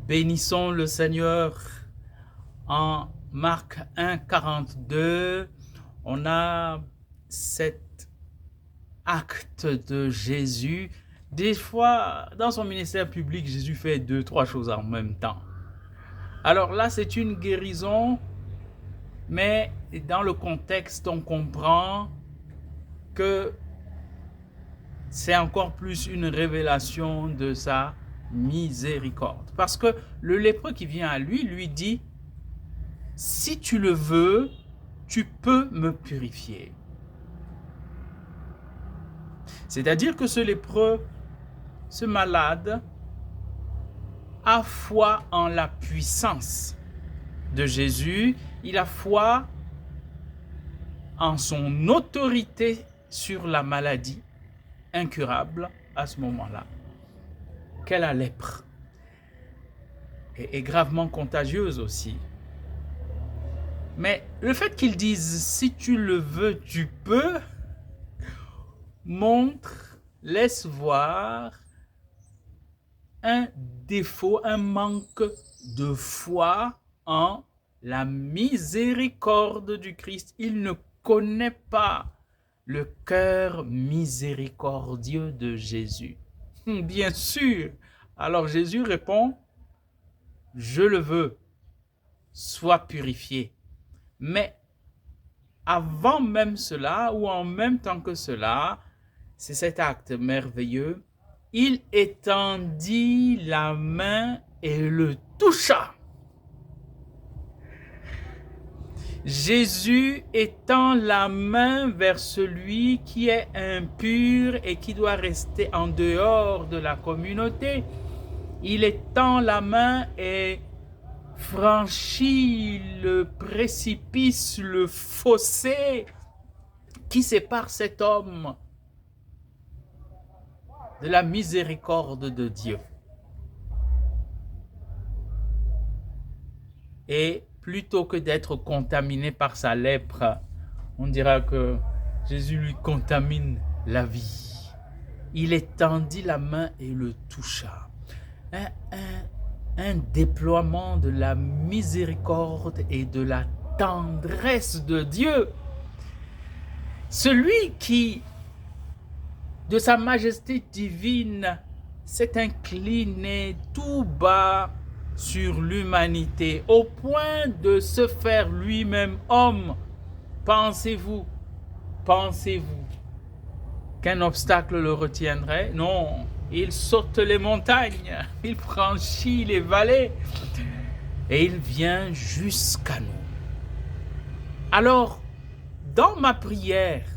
Bénissons le Seigneur. En Marc 1, 42, on a cet acte de Jésus. Des fois, dans son ministère public, Jésus fait 2, 3 choses en même temps. Alors là, c'est une guérison, mais dans le contexte, on comprend que c'est encore plus une révélation de sa miséricorde. Parce que le lépreux qui vient à lui, lui dit, si tu le veux, tu peux me purifier. C'est-à-dire que ce lépreux, ce malade, a foi en la puissance de Jésus, il a foi en son autorité sur la maladie incurable à ce moment-là, qu'est la lèpre, et gravement contagieuse aussi. Mais le fait qu'ils disent « si tu le veux, tu peux » montre, laisse voir un défaut, un manque de foi en la miséricorde du Christ. Il ne connaît pas le cœur miséricordieux de Jésus. Bien sûr. Alors Jésus répond, je le veux, sois purifié. Mais avant même cela, ou en même temps que cela, c'est cet acte merveilleux, il étendit la main et le toucha. Jésus étend la main vers celui qui est impur et qui doit rester en dehors de la communauté. Il étend la main et franchit le précipice, le fossé qui sépare cet homme de la miséricorde de Dieu. Et plutôt que d'être contaminé par sa lèpre, on dira que Jésus lui contamine la vie. Il étendit la main et le toucha. Un déploiement de la miséricorde et de la tendresse de Dieu. Celui qui, de sa majesté divine, s'est incliné tout bas sur l'humanité, au point de se faire lui-même homme. Pensez-vous qu'un obstacle le retiendrait? Non, il saute les montagnes, il franchit les vallées et il vient jusqu'à nous. Alors, dans ma prière,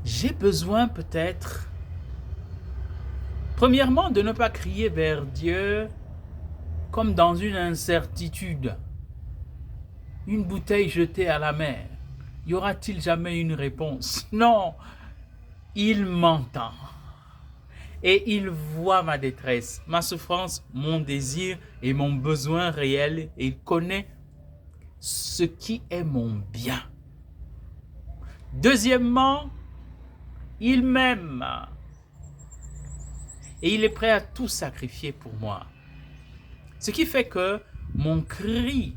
j'ai besoin peut-être, premièrement, de ne pas crier vers Dieu comme dans une incertitude, une bouteille jetée à la mer. Y aura-t-il jamais une réponse? Non, il m'entend et il voit ma détresse, ma souffrance, mon désir et mon besoin réel, et il connaît ce qui est mon bien. Deuxièmement, il m'aime et il est prêt à tout sacrifier pour moi. Ce qui fait que mon cri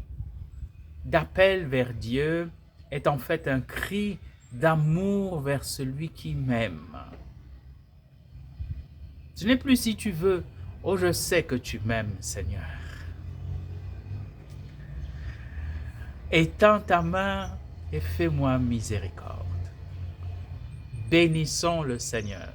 d'appel vers Dieu est en fait un cri d'amour vers celui qui m'aime. Ce n'est plus si tu veux, oh je sais que tu m'aimes, Seigneur. Étends ta main et fais-moi miséricorde. Bénissons le Seigneur.